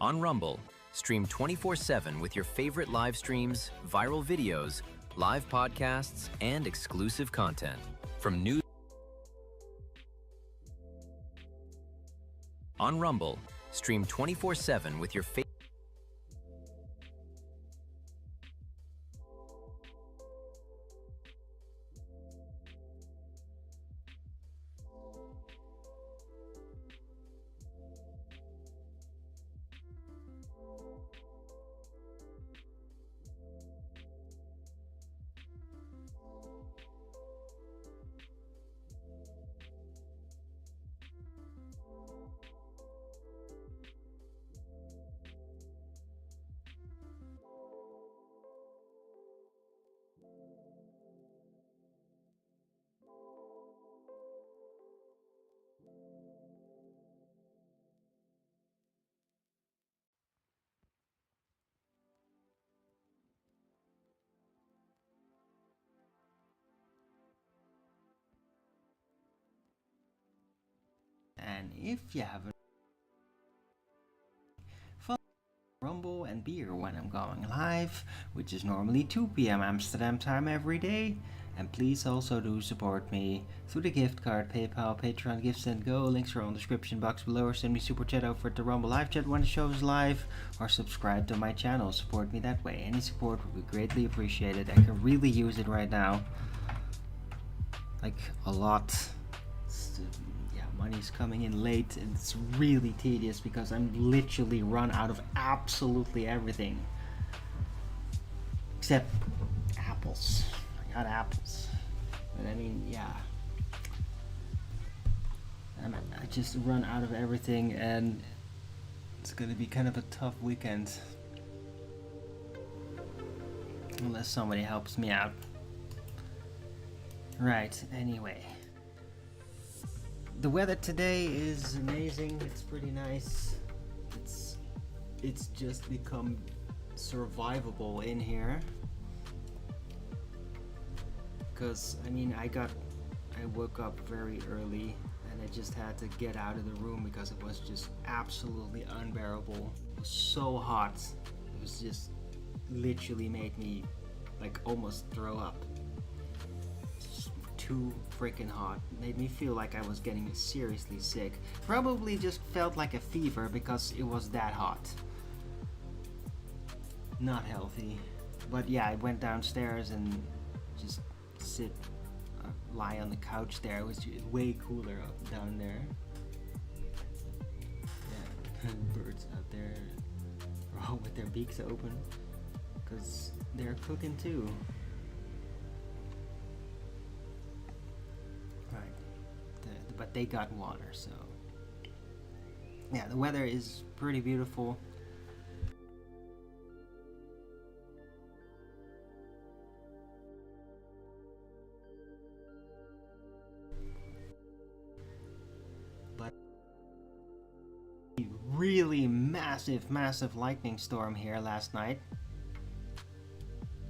On Rumble, stream 24/7 with your favorite live streams, viral videos, live podcasts, and exclusive content. From news on Rumble, stream 24/7 with your favorite. And if you haven't, follow Rumble and be here when I'm going live, which is normally 2 p.m. Amsterdam time every day. And please also do support me through the gift card, PayPal, Patreon, Gifts and Go. Links are on the description box below, or send me super chat over to Rumble live chat when the show is live, or subscribe to my channel. Support me that way. Any support would be greatly appreciated. I can really use it right now, like a lot. Money's coming in late, and it's really tedious because I'm literally run out of absolutely everything except apples. I got apples, but I mean, yeah, I just run out of everything, and it's gonna be kind of a tough weekend unless somebody helps me out. Right, anyway. The weather today is amazing. It's pretty nice. It's just become survivable in here. Because I mean, I woke up very early and I just had to get out of the room because it was just absolutely unbearable. It was so hot. It was just literally made me like almost throw up. Too freaking hot. Made me feel like I was getting seriously sick. Probably just felt like a fever because it was that hot. Not healthy. But yeah, I went downstairs and just lie on the couch there. It was way cooler up down there. Yeah, birds out there are all with their beaks open because they're cooking too. But they got water, so yeah, the weather is pretty beautiful. But a really massive lightning storm here last night,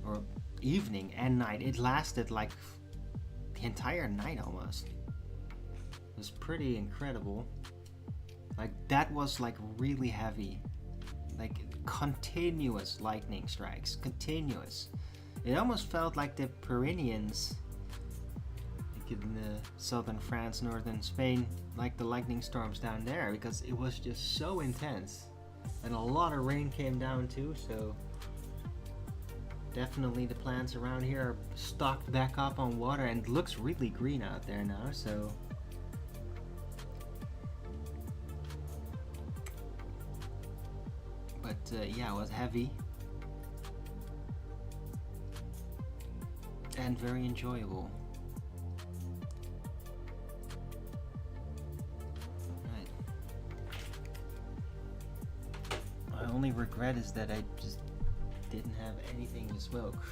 or evening and night. It lasted like the entire night almost. It was pretty incredible. Like, that was like really heavy, like continuous lightning strikes, continuous. It almost felt like the Pyrenees, like in southern France, northern Spain, like the lightning storms down there, because it was just so intense. And a lot of rain came down too, so definitely the plants around here are stocked back up on water, and it looks really green out there now, so yeah, it was heavy and very enjoyable. Right. My only regret is that I just didn't have anything to smoke,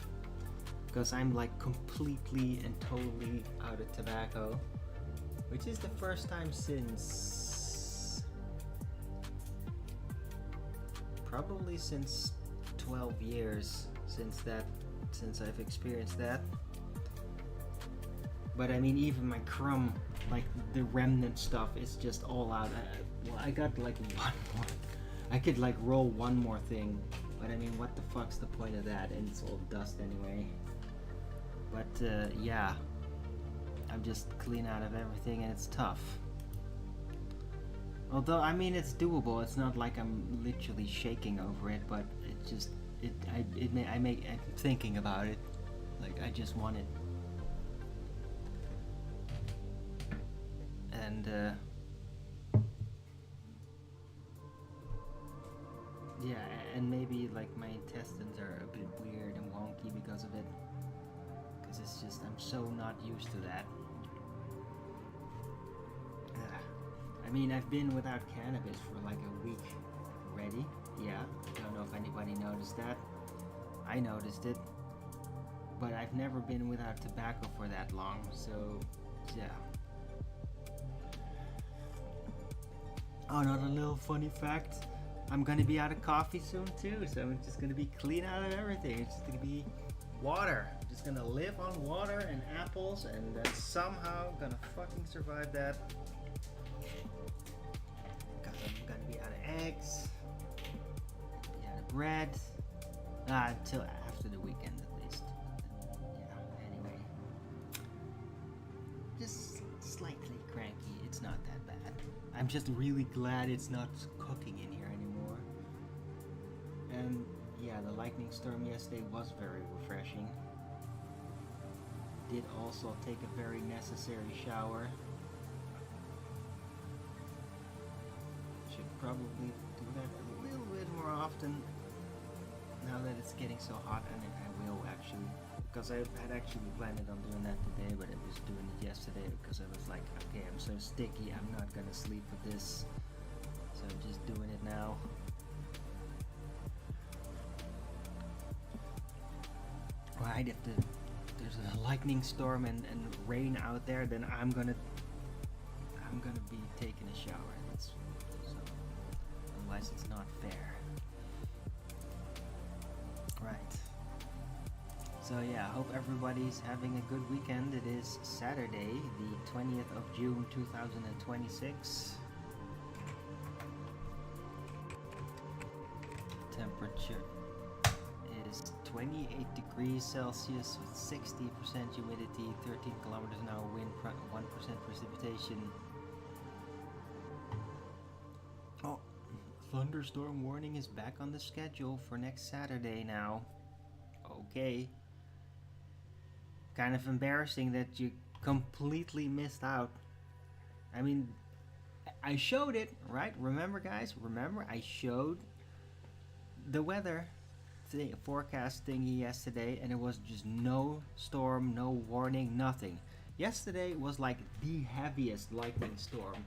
because I'm like completely and totally out of tobacco, which is the first time since probably since 12 years since I've experienced that. But I mean, even my crumb, like the remnant stuff, is just all out. I got like one more. I could like roll one more thing, but I mean, what the fuck's the point of that? And it's all dust anyway. But yeah, I'm just clean out of everything, and it's tough. Although I mean, it's doable. It's not like I'm literally shaking over it, but it just I'm thinking about it. Like I just want it. And yeah, and maybe like my intestines are a bit weird and wonky because of it. Because it's just, I'm so not used to that. I mean, I've been without cannabis for like a week already. Yeah, don't know if anybody noticed that. I noticed it. But I've never been without tobacco for that long, so yeah. Oh, another little funny fact. I'm gonna be out of coffee soon too, so I'm just gonna be clean out of everything. It's just gonna be water. I'm just gonna live on water and apples, and then somehow gonna fucking survive that. Because I'm gonna be out of eggs, be out of bread, until after the weekend at least. Yeah, anyway. Just slightly cranky, it's not that bad. I'm just really glad it's not cooking in here anymore. And yeah, the lightning storm yesterday was very refreshing. Did also take a very necessary shower. Should probably do that a little bit more often now that it's getting so hot, and I will actually, because I had actually planned on doing that today, but I was doing it yesterday because I was like, okay, I'm so sticky, I'm not gonna sleep with this, so I'm just doing it now. Right, if there's a lightning storm and rain out there, then I'm gonna be taking a shower. Otherwise it's not fair. Right. So yeah, I hope everybody's having a good weekend. It is Saturday, the 20th of June 2026. Temperature is 28 degrees Celsius with 60% humidity, 13 kilometers an hour wind, 1% precipitation. Oh, thunderstorm warning is back on the schedule for next Saturday now. Okay. Kind of embarrassing that you completely missed out. I mean, I showed it, right? Remember, guys? Remember, I showed the weather forecast thingy yesterday, and it was just no storm, no warning, nothing. Yesterday was like the heaviest lightning storm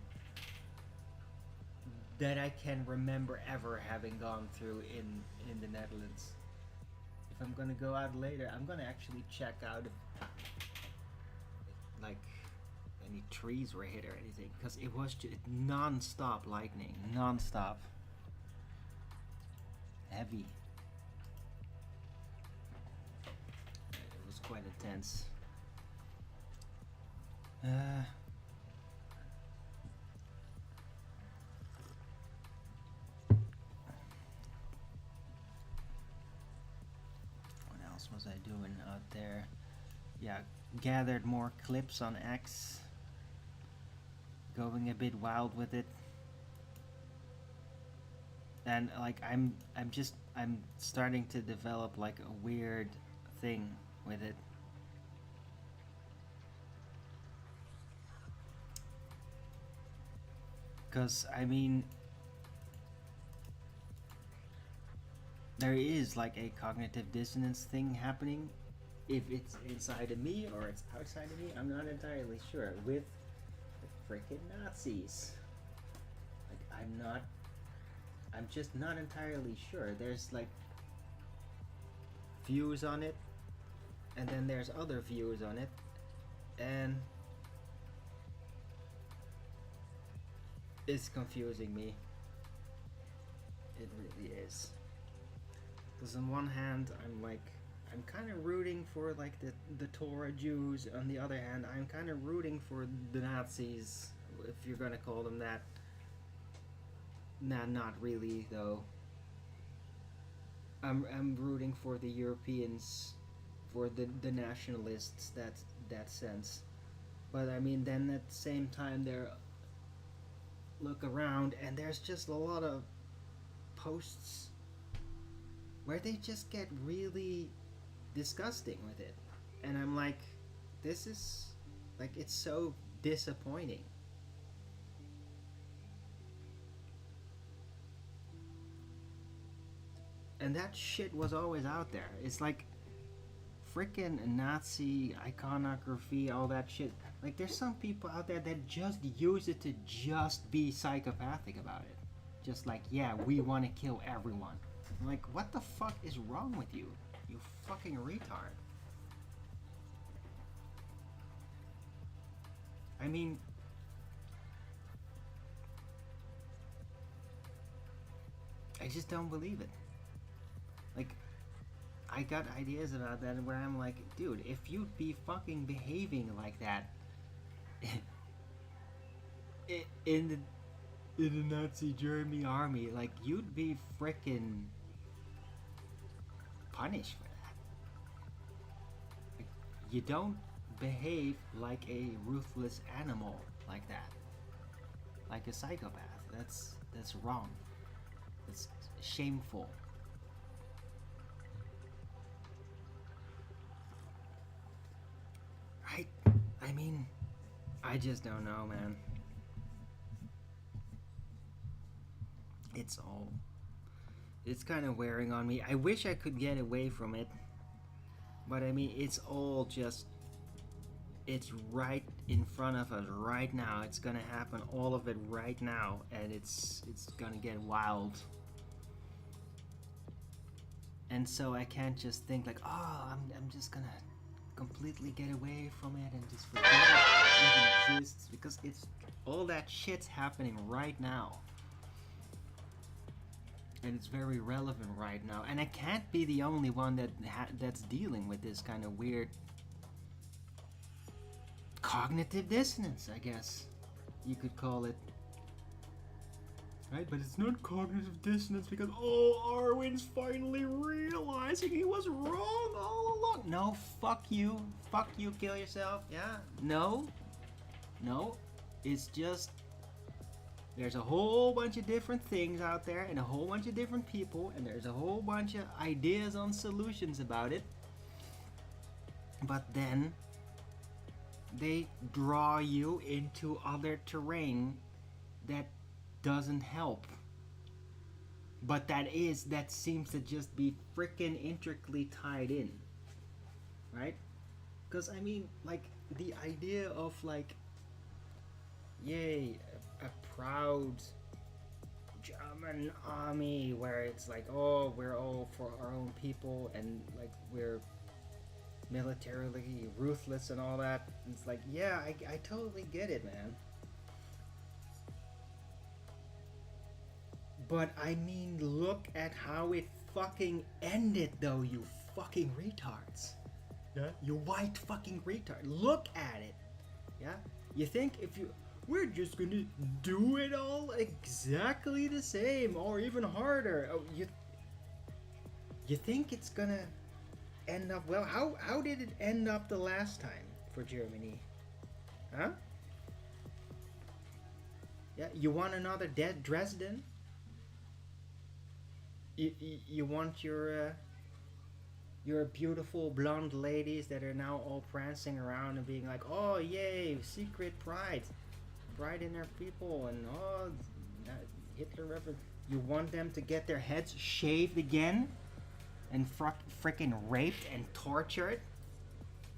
that I can remember ever having gone through in the Netherlands. If I'm gonna go out later, I'm gonna actually check out if like any trees were hit or anything, because it was just non-stop lightning, non-stop, heavy. It was quite intense. What else was I doing out there? Yeah, gathered more clips on X, going a bit wild with it. And like I'm starting to develop like a weird thing with it. Cause I mean, there is like a cognitive dissonance thing happening. If it's inside of me or it's outside of me, I'm not entirely sure. With the freaking Nazis, like I'm just not entirely sure. There's like views on it, and then there's other views on it, and it's confusing me. It really is. Because on one hand, I'm kind of rooting for like the Torah Jews. On the other hand, I'm kind of rooting for the Nazis, if you're gonna call them that. Nah, not really though. I'm rooting for the Europeans, for the nationalists. That sense. But I mean, then at the same time, there look around and there's just a lot of posts where they just get really disgusting with it, and I'm like, this is like, it's so disappointing. And that shit was always out there. It's like freaking Nazi iconography, all that shit. Like, there's some people out there that just use it to just be psychopathic about it. Just like, yeah, we want to kill everyone. I'm like, what the fuck is wrong with you? You fucking retard. I mean, I just don't believe it. Like, I got ideas about that where I'm like, dude, if you'd be fucking behaving like that in the Nazi German army, like, you'd be freaking punished for that. Like, you don't behave like a ruthless animal like that, like a psychopath. That's wrong. It's shameful. I mean, I just don't know, man. It's kind of wearing on me. I wish I could get away from it, but I mean, it's right in front of us right now. It's gonna happen, all of it right now, and it's gonna get wild. And so I can't just think like, oh, I'm just gonna completely get away from it and just forget it even exists, because it's all that shit's happening right now, and it's very relevant right now, and I can't be the only one that's dealing with this kind of weird cognitive dissonance, I guess you could call it. Right, but it's not cognitive dissonance because, oh, Arwen's finally realizing he was wrong all along. No, fuck you, kill yourself. Yeah, no, it's just there's a whole bunch of different things out there and a whole bunch of different people, and there's a whole bunch of ideas on solutions about it, but then they draw you into other terrain that doesn't help, but that seems to just be freaking intricately tied in, right? Because I mean, like, the idea of like, yay, a proud German army where it's like, oh, we're all for our own people and like we're militarily ruthless and all that. It's like, yeah, I totally get it, man. But I mean, look at how it fucking ended, though, you fucking retards. Yeah? You white fucking retard. Look at it. Yeah? You think we're just gonna do it all exactly the same or even harder. Oh, you think it's gonna end up well? How did it end up the last time for Germany? Huh? Yeah, you want another dead Dresden? You want your beautiful blonde ladies that are now all prancing around and being like, oh yay, secret pride in their people, and oh, Hitler reference. You want them to get their heads shaved again and freaking raped and tortured?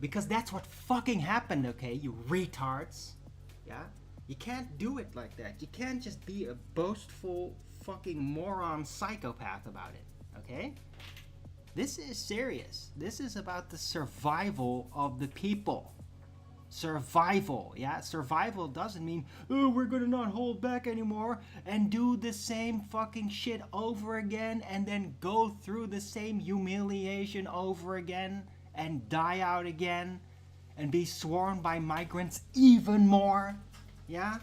Because that's what fucking happened, okay, you retards. Yeah? You can't do it like that. You can't just be a boastful fucking moron psychopath about it, okay? This is serious. This is about the survival of the people. Survival, yeah? Survival doesn't mean, oh, we're gonna not hold back anymore and do the same fucking shit over again and then go through the same humiliation over again and die out again and be sworn by migrants even more, yeah?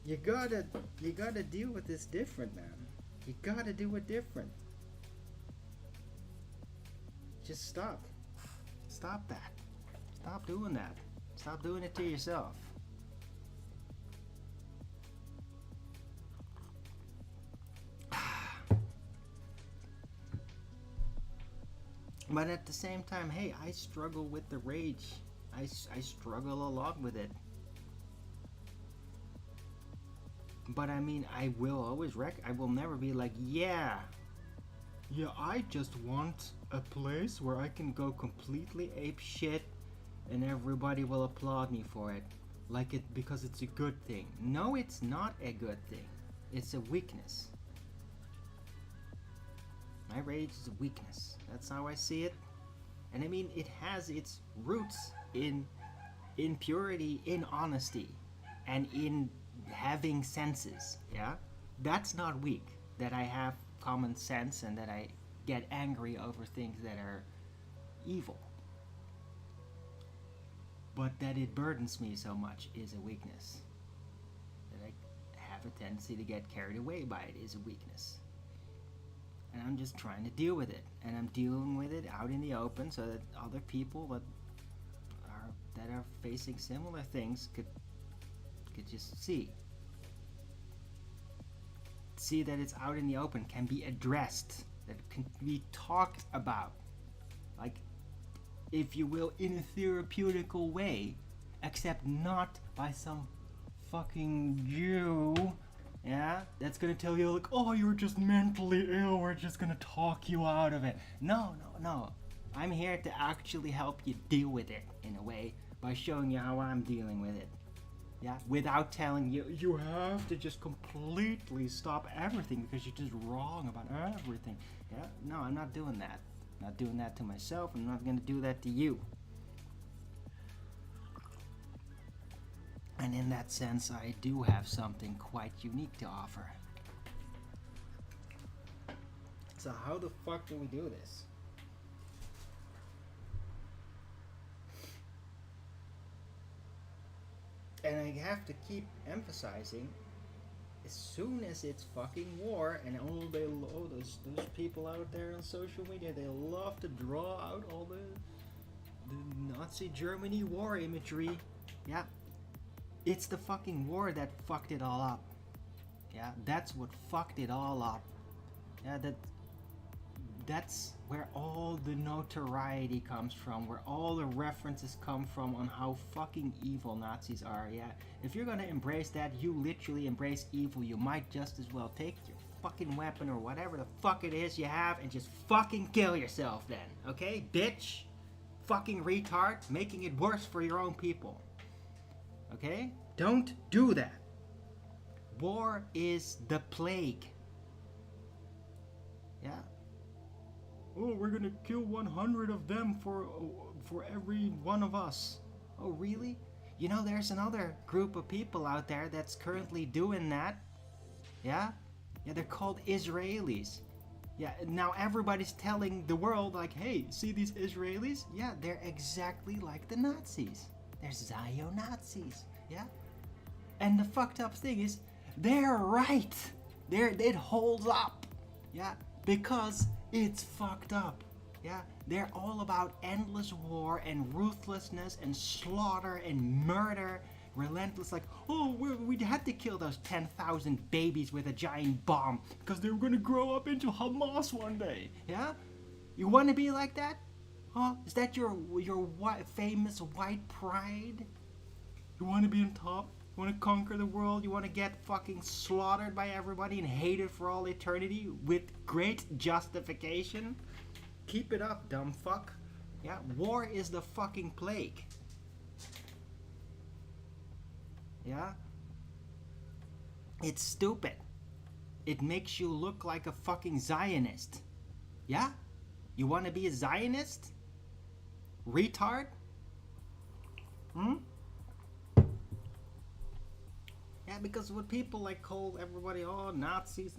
You gotta deal with this different, man. You gotta do it different. Just stop. Stop that. Stop doing that. Stop doing it to yourself. But at the same time, hey, I struggle with the rage. I struggle a lot with it. But I mean, I will always I will never be like, yeah, I just want a place where I can go completely ape shit and everybody will applaud me for it. Like it, because it's a good thing. No, it's not a good thing. It's a weakness. My rage is a weakness. That's how I see it. And I mean, it has its roots in purity, in honesty, and in having senses. Yeah, that's not weak. That I have common sense and that I get angry over things that are evil. But that it burdens me so much is a weakness. That I have a tendency to get carried away by it is a weakness. And I'm just trying to deal with it. And I'm dealing with it out in the open so that other people that are facing similar things could just see that it's out in the open, can be addressed, that it can be talked about, like, if you will, in a therapeutical way, except not by some fucking Jew, yeah, that's gonna tell you like, oh, you're just mentally ill, we're just gonna talk you out of it. No. I'm here to actually help you deal with it in a way by showing you how I'm dealing with it. Yeah, without telling you, you have to just completely stop everything because you're just wrong about everything. Yeah, no, I'm not doing that. I'm not doing that to myself. I'm not going to do that to you. And in that sense, I do have something quite unique to offer. So how the fuck do we do this? And I have to keep emphasizing, as soon as it's fucking war, and those people out there on social media, they love to draw out all the Nazi Germany war imagery. Yeah, it's the fucking war that fucked it all up. Yeah, that's what fucked it all up. Yeah, that's where all the notoriety comes from, where all the references come from on how fucking evil Nazis are. Yeah, if you're gonna embrace that, you literally embrace evil. You might just as well take your fucking weapon or whatever the fuck it is you have and just fucking kill yourself then, okay, bitch? Fucking retard, making it worse for your own people. Okay? Don't do that. War is the plague. Yeah? Oh, we're gonna kill 100 of them for every one of us. Oh, really? You know, there's another group of people out there that's currently doing that. Yeah? Yeah, they're called Israelis. Yeah, now everybody's telling the world, like, hey, see these Israelis? Yeah, they're exactly like the Nazis. They're Zio-Nazis. Yeah? And the fucked up thing is, they're right. It holds up. Yeah? Because it's fucked up. Yeah, they're all about endless war and ruthlessness and slaughter and murder. Relentless, like, oh, we had to kill those 10,000 babies with a giant bomb because they were going to grow up into Hamas one day. Yeah? You want to be like that? Huh? Is that your famous white pride? You want to be on top? You want to conquer the world? You want to get fucking slaughtered by everybody and hated for all eternity with great justification? Keep it up, dumb fuck. Yeah, war is the fucking plague. Yeah? It's stupid. It makes you look like a fucking Zionist. Yeah? You want to be a Zionist? Retard? Yeah, because what people like call everybody, oh, Nazis,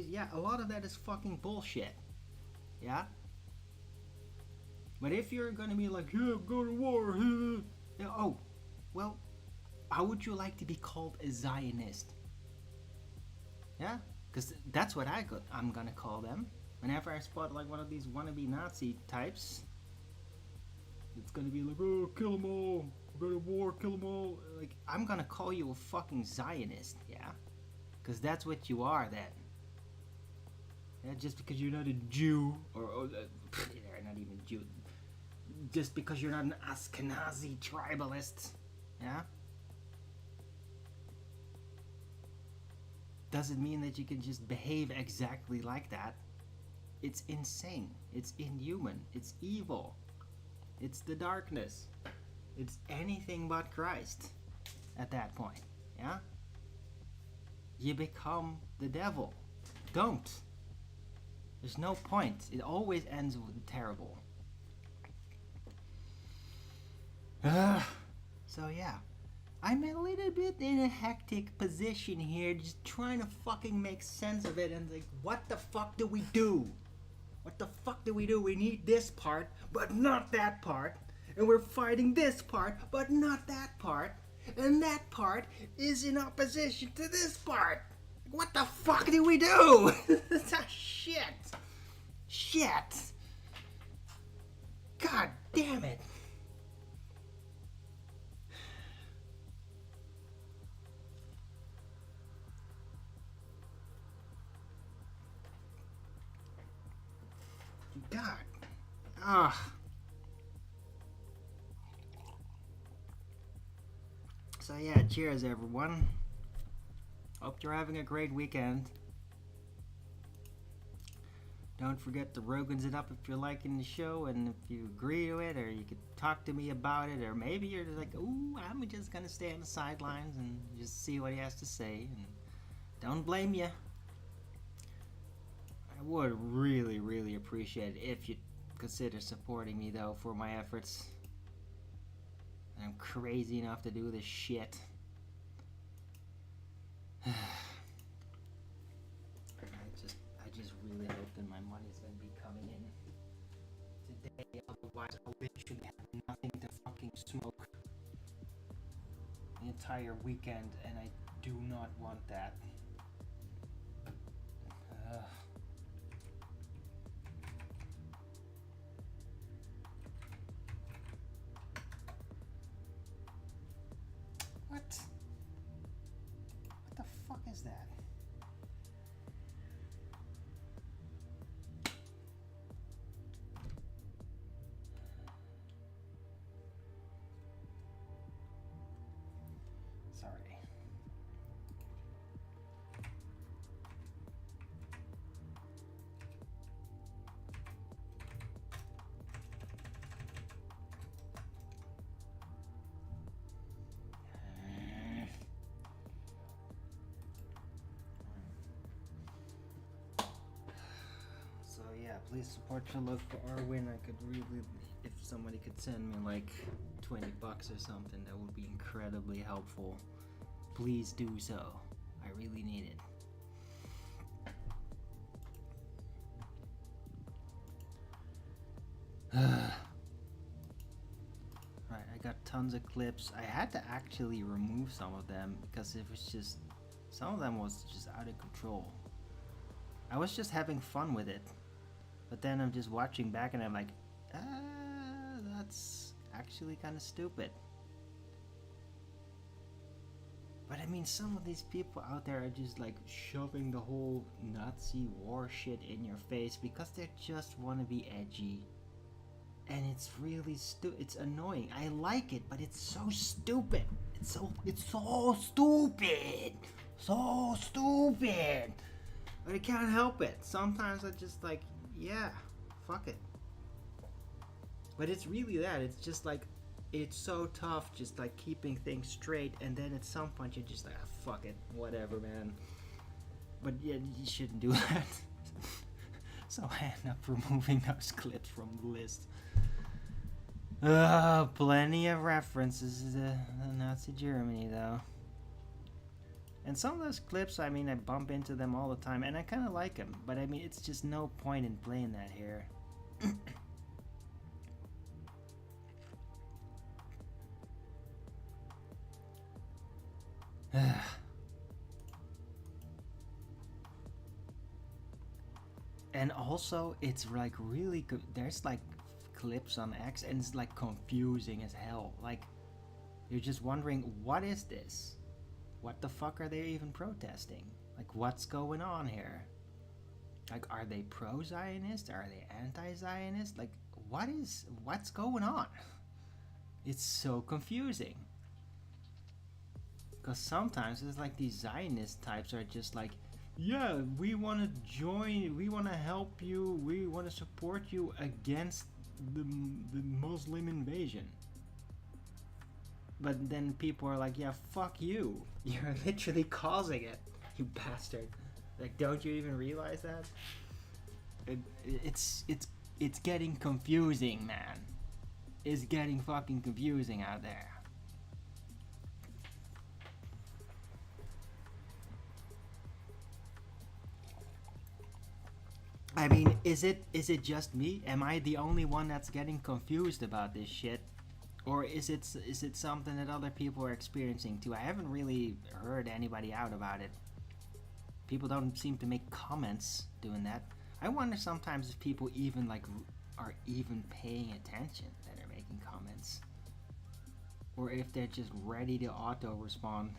yeah, a lot of that is fucking bullshit. Yeah? But if you're gonna be like, yeah, go to war, yeah, oh, well, how would you like to be called a Zionist? Yeah, because that's what I'm gonna call them. Whenever I spot like one of these wannabe Nazi types, it's gonna be like, oh, kill them all, go to war, kill them all. Like, I'm gonna call you a fucking Zionist, yeah? Because that's what you are then. Yeah, just because you're not a Jew, or they're not even Jew, just because you're not an Ashkenazi tribalist, yeah? Doesn't mean that you can just behave exactly like that. It's insane. It's inhuman. It's evil. It's the darkness. It's anything but Christ at that point, yeah? You become the devil. Don't. There's no point. It always ends with terrible. So yeah. I'm a little bit in a hectic position here, just trying to fucking make sense of it, and like, what the fuck do we do? What the fuck do we do? We need this part, but not that part. And we're fighting this part, but not that part. And that part is in opposition to this part. What the fuck do we do? Shit. Shit. God damn it. God. Ugh. So yeah, cheers everyone. Hope you're having a great weekend. Don't forget to Rogan's it up if you're liking the show, and if you agree to it, or you could talk to me about it, or maybe you're like, ooh, I'm just gonna stay on the sidelines and just see what he has to say, and don't blame you. I would really, really appreciate it if you consider supporting me, though, for my efforts. I'm crazy enough to do this shit. I just really hope that my money's gonna be coming in today, otherwise I'll literally have nothing to fucking smoke the entire weekend, and I do not want that. What? What the fuck is that? Sorry. So yeah, please support your local Arwin. I could really, if somebody could send me like $20 or something, that would be incredibly helpful. Please do so. I really need it. Right, I got tons of clips. I had to actually remove some of them because it was just, some of them was just out of control. I was just having fun with it, but then I'm just watching back and I'm like, that's actually kind of stupid. But I mean, some of these people out there are just like shoving the whole Nazi war shit in your face because they just want to be edgy. And it's really it's annoying. I like it, but it's so stupid. It's so stupid. So stupid. But I can't help it. Sometimes I just like, yeah, fuck it. But it's really that. It's just like, it's so tough just like keeping things straight, and then at some point you're just like, fuck it, whatever, man. But yeah, you shouldn't do that. So I end up removing those clips from the list. Plenty of references to Nazi Germany, though. And some of those clips, I mean, I bump into them all the time, and I kind of like them. But I mean, it's just no point in playing that here. And also, it's like really good. There's like clips on X, and it's like confusing as hell. Like, you're just wondering, what is this? What the fuck are they even protesting? Like, what's going on here? Like, are they pro-Zionist? Are they anti-Zionist? Like, what's going on? It's so confusing. Because sometimes it's like these Zionist types are just like, yeah, we want to join, we want to help you, we want to support you against the Muslim invasion. But then people are like, yeah, fuck you. You're literally causing it, you bastard. Like, don't you even realize that? It's getting confusing, man. It's getting fucking confusing out there. I mean, is it just me? Am I the only one that's getting confused about this shit? Or is it something that other people are experiencing too? I haven't really heard anybody out about it. People don't seem to make comments doing that. I wonder sometimes if people even like are even paying attention that are making comments. Or if they're just ready to auto-respond.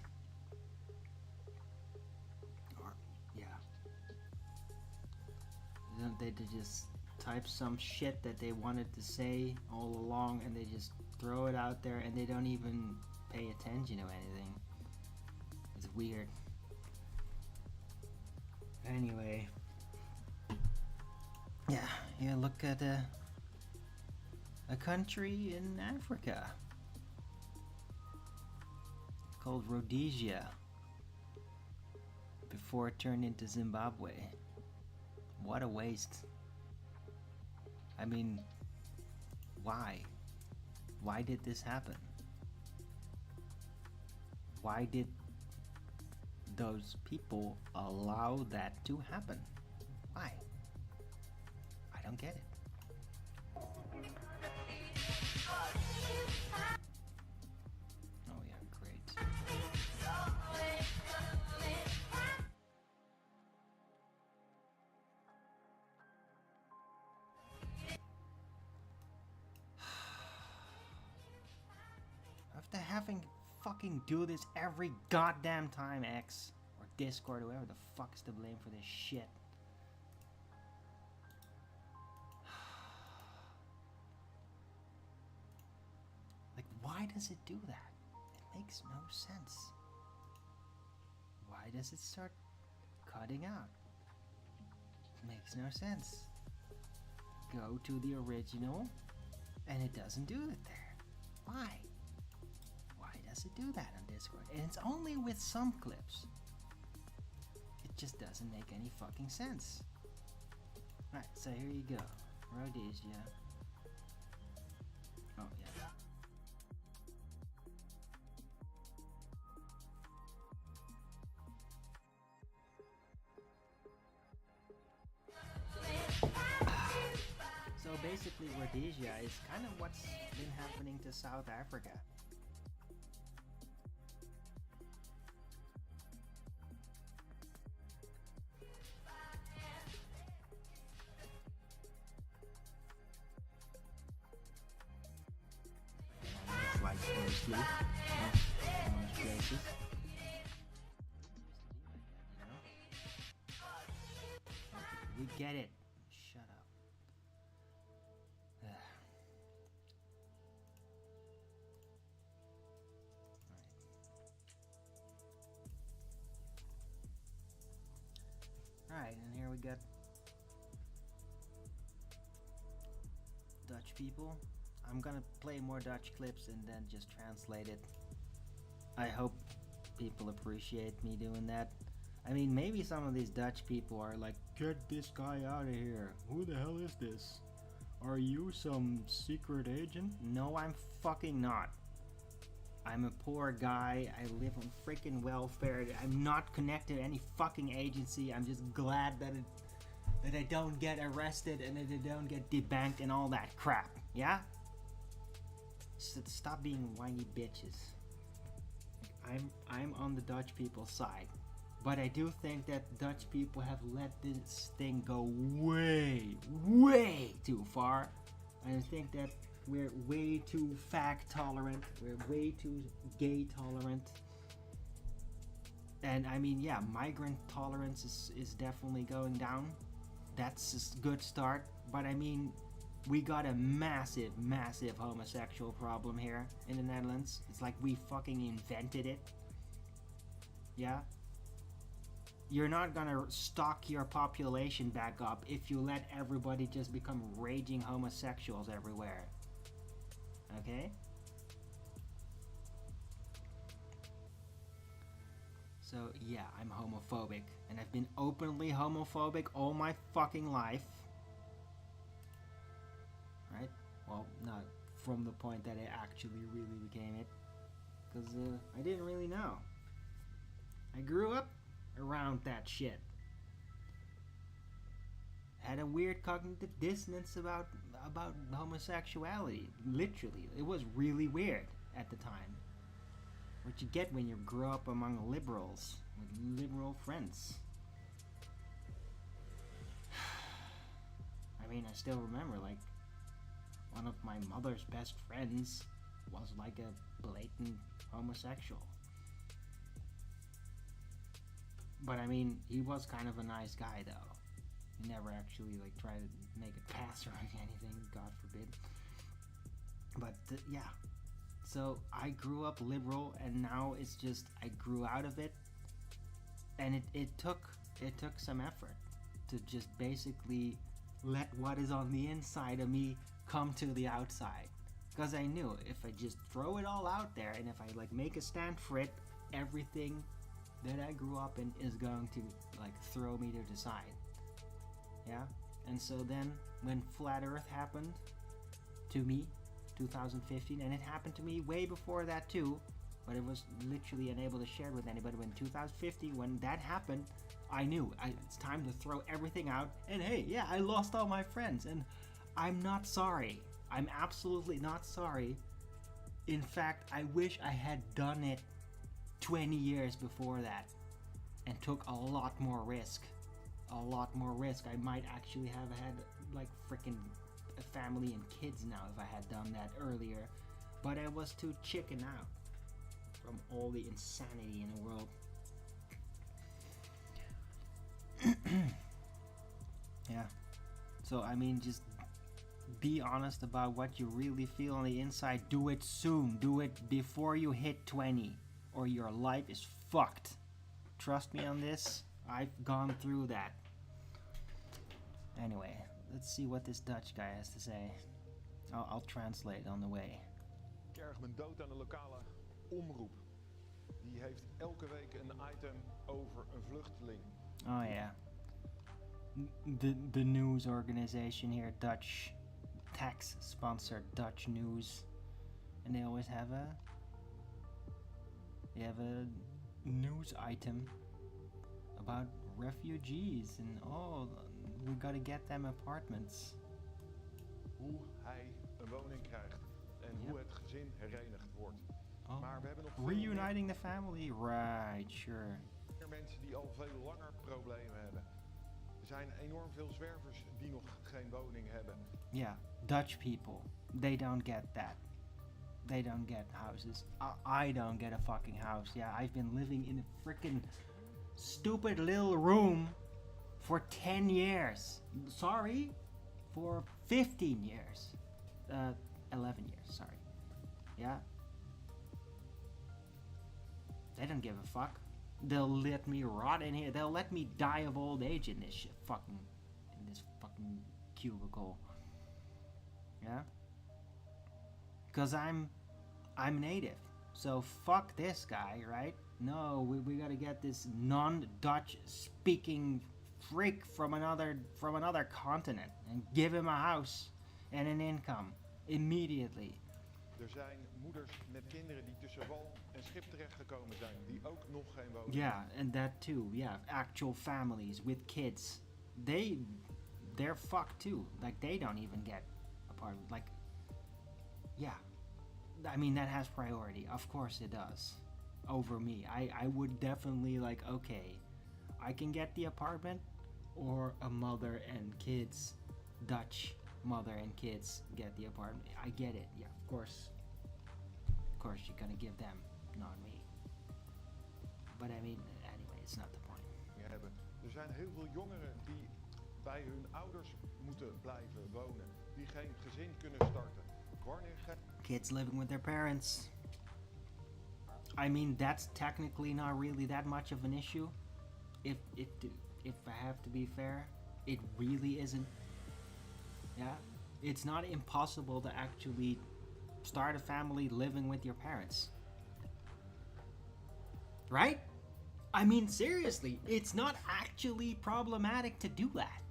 They just type some shit that they wanted to say all along, and they just throw it out there, and they don't even pay attention to anything. It's weird. Anyway, yeah, look at a country in Africa called Rhodesia before it turned into Zimbabwe. What a waste. I mean, why? Why did this happen? Why did those people allow that to happen? Why? I don't get it. Oh yeah, great. After having fucking do this every goddamn time, X or Discord, whoever the fuck is to blame for this shit. Like, why does it do that? It makes no sense. Why does it start cutting out? It makes no sense. Go to the original, and it doesn't do it there. Why? Does it do that on Discord? And it's only with some clips. It just doesn't make any fucking sense. Alright, so here you go. Rhodesia. Oh, yeah. So basically Rhodesia is kind of what's been happening to South Africa. Mostly, most places. We get it. Shut up. Alright, and here we got Dutch people. I'm gonna play more Dutch clips and then just translate it. I hope people appreciate me doing that. I mean, maybe some of these Dutch people are like, get this guy out of here. Who the hell is this? Are you some secret agent? No, I'm fucking not. I'm a poor guy. I live on freaking welfare. I'm not connected to any fucking agency. I'm just glad that I don't get arrested and that I don't get debanked and all that crap. Yeah? Stop being whiny bitches. I'm on the Dutch people's side, But I do think that Dutch people have let this thing go way, way too far. I think that we're way too fag tolerant. We're way too gay tolerant. And I mean, yeah, migrant tolerance is definitely going down. That's a good start. But I mean, we got a massive, massive homosexual problem here in the Netherlands. It's like we fucking invented it. Yeah? You're not gonna stock your population back up if you let everybody just become raging homosexuals everywhere. Okay? So yeah, I'm homophobic, and I've been openly homophobic all my fucking life. Right? Well, not from the point that I actually really became it, because I didn't really know. I grew up around that shit. Had a weird cognitive dissonance about homosexuality. Literally, it was really weird at the time. What you get when you grow up among liberals with liberal friends. I mean, I still remember, like, one of my mother's best friends was like a blatant homosexual. But I mean, he was kind of a nice guy, though. He never actually like tried to make a pass or anything, God forbid. But yeah, so I grew up liberal, and now it's just I grew out of it, and it took some effort to just basically let what is on the inside of me come to the outside. Because I knew if I just throw it all out there, and if I like make a stand for it, everything that I grew up in is going to like throw me to the side. Yeah? And so then when Flat Earth happened to me, 2015, and it happened to me way before that too, but it was literally unable to share it with anybody. When 2015, when that happened, I knew it's time to throw everything out. And hey, yeah, I lost all my friends, and I'm not sorry. I'm absolutely not sorry. In fact, I wish I had done it 20 years before that and took a lot more risk. A lot more risk. I might actually have had like freaking a family and kids now if I had done that earlier. But I was too chicken out from all the insanity in the world. Yeah. So I mean, just be honest about what you really feel on the inside. Do it soon. Do it before you hit 20, or your life is fucked. Trust me on this. I've gone through that. Anyway, let's see what this Dutch guy has to say. I'll translate on the way. Ik erg me dood aan de lokale omroep. Die heeft elke week een item over een vluchteling. Oh yeah. The news organization here, Dutch tax-sponsored Dutch news, and they always have a news item about refugees and we gotta get them apartments. Hoe hij een woning krijgt en hoe het gezin herenigd wordt. Maar we hebben nog reuniting the family, right? Sure. Meer mensen die al veel langer problemen hebben. Er zijn enorm veel zwervers die nog geen woning hebben. Yeah, Dutch people, they don't get that. They don't get houses. I don't get a fucking house. Yeah, I've been living in a freaking stupid little room for 10 years. Sorry, for 15 years. 11 years, sorry. Yeah. They don't give a fuck. They'll let me rot in here. They'll let me die of old age in this fucking cubicle. Yeah? Because I'm native. So fuck this guy, right? No, we gotta get this non-Dutch speaking freak from another continent and give him a house and an income immediately. Er zijn moeders met kinderen die tussen wal en schip terechtgekomen zijn, die ook nog geen woning hebben. Yeah, and that too. Yeah, actual families with kids. They're fucked too. Like they don't even get apartment. Like, yeah. I mean, that has priority. Of course it does. Over me. I would definitely like, okay, I can get the apartment, or a mother and kids, Dutch mother and kids get the apartment. I get it. Yeah, of course you're gonna give them, not me. But I mean, anyway, it's not the point. Hebben. Er zijn heel veel jongeren die bij hun ouders moeten blijven wonen, die geen gezin kunnen starten. Wanneer kids living with their parents. I mean, that's technically not really that much of an issue. If I have to be fair, it really isn't. Yeah, it's not impossible to actually start a family living with your parents. Right? I mean, seriously, it's not actually problematic to do that.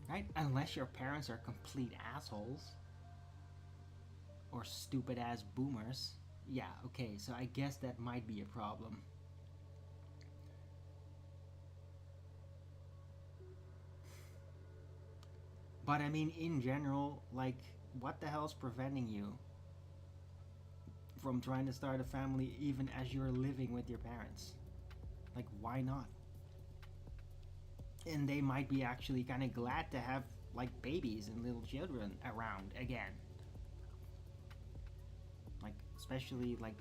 Right? Unless your parents are complete assholes. Or stupid ass boomers. Yeah, okay, so I guess that might be a problem. But I mean, in general, like, what the hell's preventing you from trying to start a family even as you're living with your parents? Like, why not? And they might be actually kind of glad to have, like, babies and little children around again. Like, especially, like,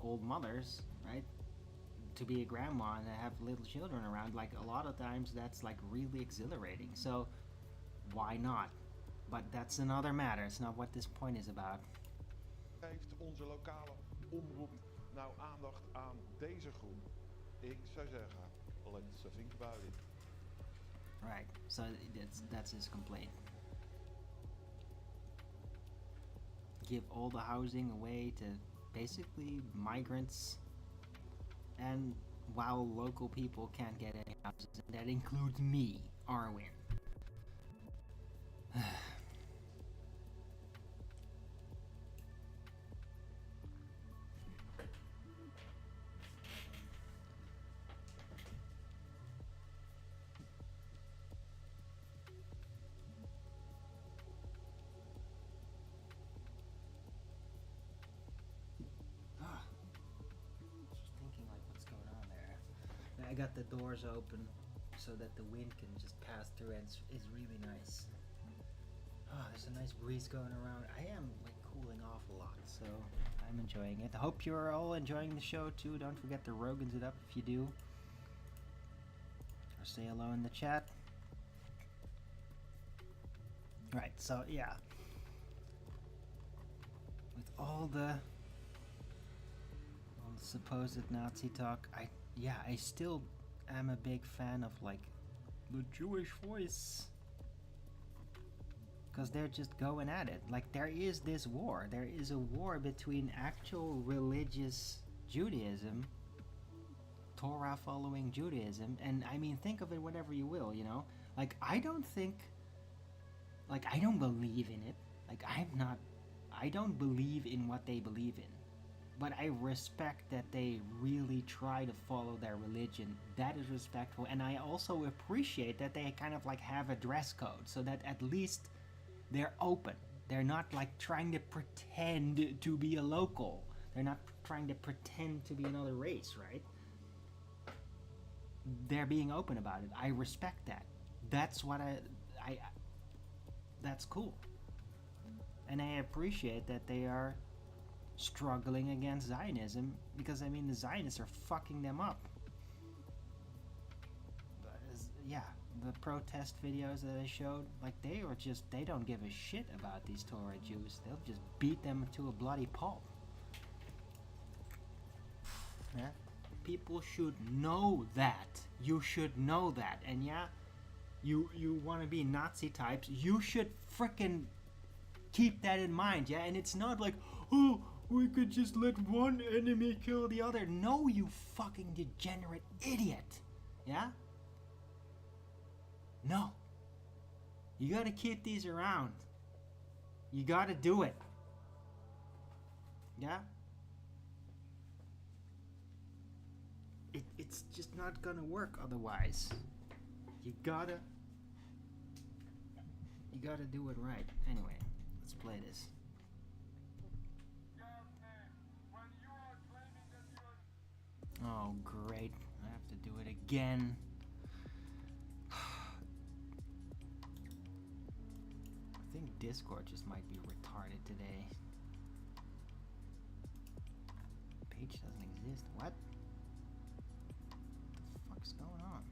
old mothers, right? To be a grandma and to have little children around, like, a lot of times that's, like, really exhilarating. So, why not? But that's another matter. It's not what this point is about. Geeft onze lokale omroep nou aandacht aan deze groep? Ik zou zeggen, let's think about it. Right. So that's his complaint. Give all the housing away to basically migrants, and while local people can't get any houses, and that includes me, Arwen. I got the doors open so that the wind can just pass through, and it's really nice. Oh, there's a nice breeze going around. I am like cooling off a lot, so I'm enjoying it. I hope you're all enjoying the show too. Don't forget to Rogan's it up if you do. Or say hello in the chat. Right, so yeah. With all the supposed Nazi talk, I still am a big fan of, like, the Jewish voice. Because they're just going at it. Like, there is this war. There is a war between actual religious Judaism, Torah-following Judaism, and, I mean, think of it whatever you will, you know? Like, I don't believe in it. Like, I don't believe in what they believe in. But I respect that they really try to follow their religion. That is respectful. And I also appreciate that they kind of like have a dress code, so that at least they're open. They're not like trying to pretend to be a local. They're not trying to pretend to be another race, right? They're being open about it. I respect that. That's what that's cool. And I appreciate that they are struggling against Zionism, because I mean the Zionists are fucking them up. Yeah, the protest videos that I showed, like, they don't give a shit about these Torah Jews. They'll just beat them to a bloody pulp. Yeah, people should know that. You should know that. And yeah, you want to be Nazi types, you should frickin' keep that in mind. Yeah, and it's not like, oh, we could just let one enemy kill the other. No, you fucking degenerate idiot. Yeah? No. You gotta keep these around. You gotta do it. Yeah? It's just not gonna work otherwise. You gotta do it right. Anyway, let's play this. When you are claiming that you are Oh, great. I have to do it again. I think Discord just might be retarded today. Page doesn't exist. What? What the fuck's going on?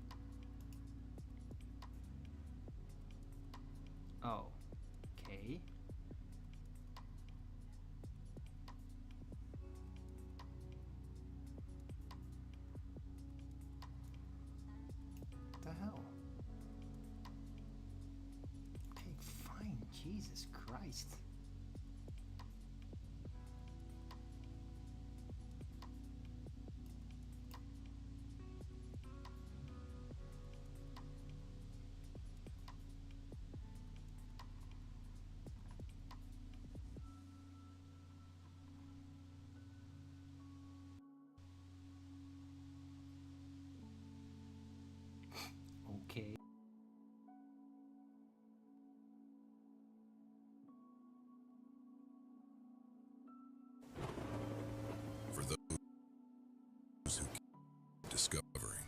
Oh. Okay. What the hell? Okay, fine. Jesus Christ. Okay. For those who keep discovering.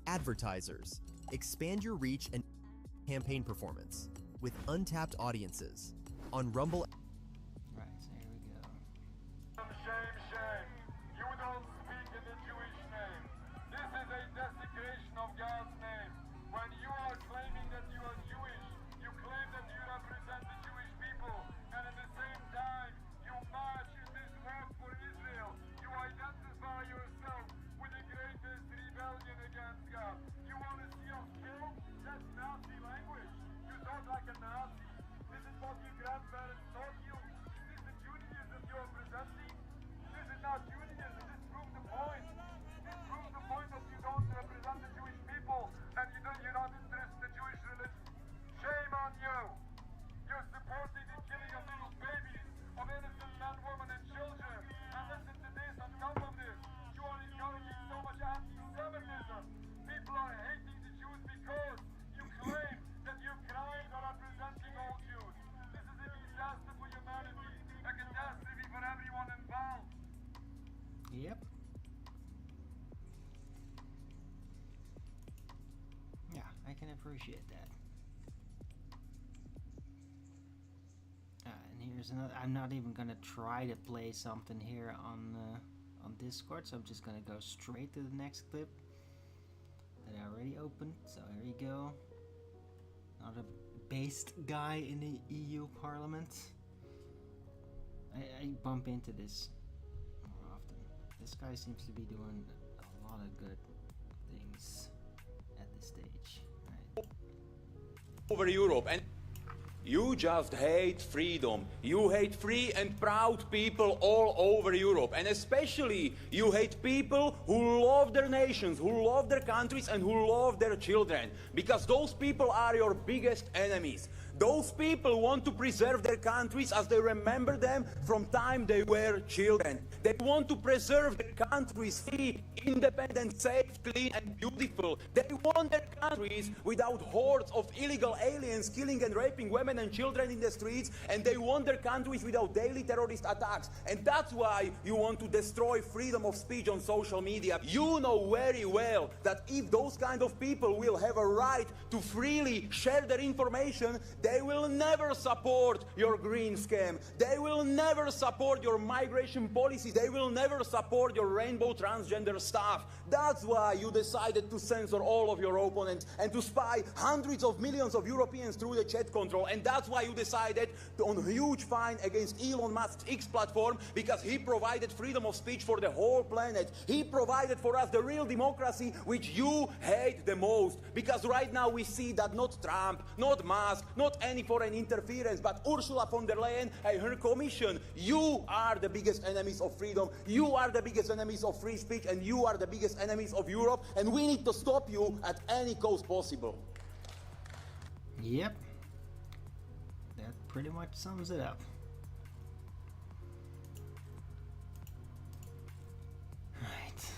Advertisers. Expand your reach and campaign performance with untapped audiences on Rumble. Right, so here we go. Shame, shame. You don't speak in the Jewish name. This is a desecration of God's name. When you are claiming that you are Jewish, you claim that you represent the Jewish people, and at the same time, you march in this work for Israel. You identify yourself with the greatest rebellion against God. You want to see us killed? That's Nazi language. You talk like a Nazi. This is what your grandparents taught you. Is this the Judaism you are presenting? This is not Judaism. This proves the point. This proves the point that you don't represent the Jewish people and you're not interested in the Jewish religion. Shame on you. You're supporting the killing of little babies, of innocent men, women, and children. And listen to this, on top of this, you are encouraging so much anti-Semitism. People are hating the Jews because you claim that your crimes are representing all Jews. This is a disaster for humanity, a catastrophe for everyone involved. Yep. Yeah, I can appreciate that. And here's another. I'm not even gonna try to play something here on Discord, so I'm just gonna go straight to the next clip that I already opened. So here you go. Another based guy in the EU Parliament. I bump into this more often. This guy seems to be doing a lot of good things at this stage. Right. Over Europe, and you just hate freedom. You hate free and proud people all over Europe, and especially you hate people who love their nations, who love their countries, and who love their children, because those people are your biggest enemies. Those people want to preserve their countries as they remember them from time they were children. They want to preserve their countries free, independent, safe, clean, and beautiful. They want their countries without hordes of illegal aliens killing and raping women and children in the streets, and they want their countries without daily terrorist attacks. And that's why you want to destroy freedom of speech on social media. You know very well that if those kind of people will have a right to freely share their information, they will never support your green scam. They will never support your migration policy. They will never support your rainbow transgender stuff. That's why you decided to censor all of your opponents and to spy hundreds of millions of Europeans through the chat control. And that's why you decided on a huge fine against Elon Musk's X platform, because he provided freedom of speech for the whole planet. He provided for us the real democracy which you hate the most. Because right now we see that not Trump, not Musk, not any foreign interference, but Ursula von der Leyen and her commission. You are the biggest enemies of freedom. You are the biggest enemies of free speech, and you are the biggest enemies of Europe. And we need to stop you at any cost possible. Yep. That pretty much sums it up. Right.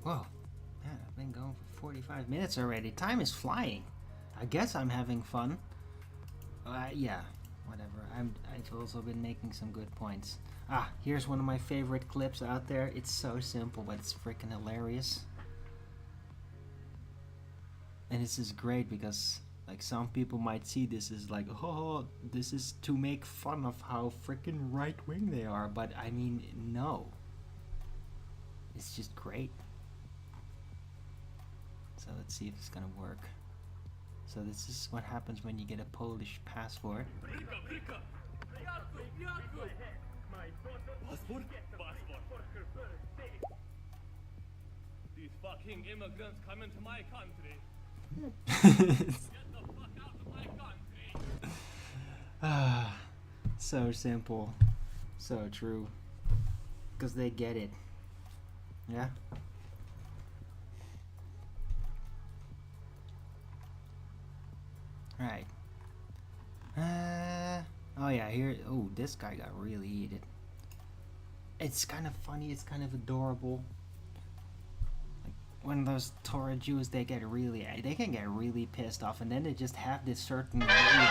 Whoa. Man, I've been going for 45 minutes already. Time is flying. I guess I'm having fun. Yeah, whatever. I've also been making some good points. Ah, here's one of my favorite clips out there. It's so simple, but it's freaking hilarious. And this is great because, like, some people might see this as like, oh, this is to make fun of how freaking right-wing they are. But I mean, no. It's just great. So let's see if it's gonna work. So this is what happens when you get a Polish passport. These fucking immigrants come into my country. Get the fuck out of my country. Ah, so simple, so true. Because they get it. Yeah. Right. Oh yeah, here. Oh, this guy got really heated. It's kind of funny. It's kind of adorable. Like when those Torah Jews, they can get really pissed off, and then they just have this certain wave where they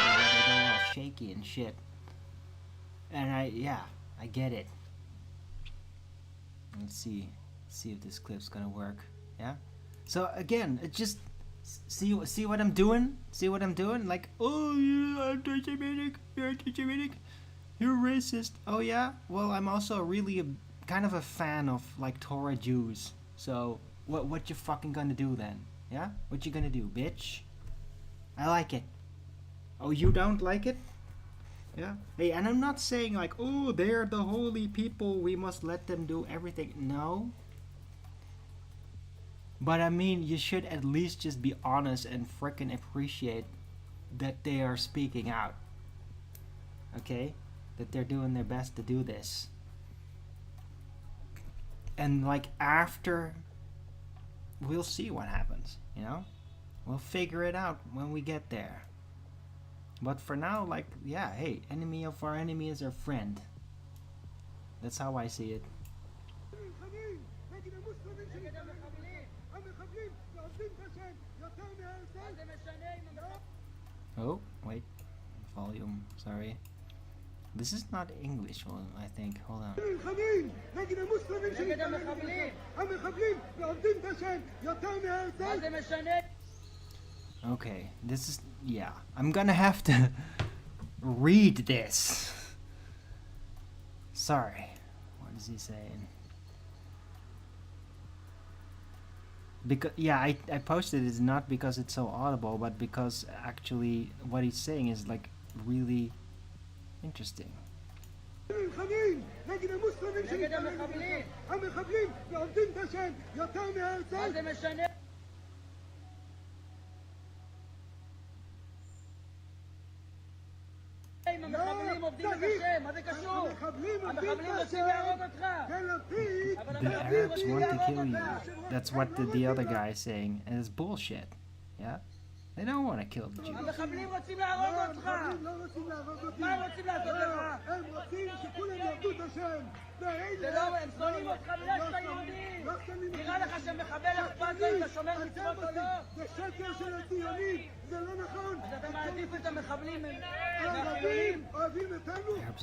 go all shaky and shit. And I get it. Let's see if this clip's gonna work. Yeah. So again, it just. See what I'm doing? See what I'm doing? Like, oh, you're anti-Semitic, you're racist. Oh yeah? Well, I'm also really kind of a fan of, like, Torah Jews. So, what you fucking gonna do then? Yeah? What you gonna do, bitch? I like it. Oh, you don't like it? Yeah? Hey, and I'm not saying, like, oh, they're the holy people, we must let them do everything. No. But I mean, you should at least just be honest and frickin' appreciate that they are speaking out. Okay? That they're doing their best to do this. And like after, we'll see what happens, you know? We'll figure it out when we get there. But for now, like, yeah, hey, enemy of our enemy is our friend. That's how I see it. Oh, wait. Volume, sorry. This is not English one, I think. Hold on. Okay, this is... yeah. I'm gonna have to read this. Sorry. What is he saying? Because yeah, I posted it not because it's so audible, but because actually what he's saying is like really interesting. The Arabs want to kill you. That's what the other guy is saying, and it's bullshit. Yeah? They don't want to kill the Jews. Arabs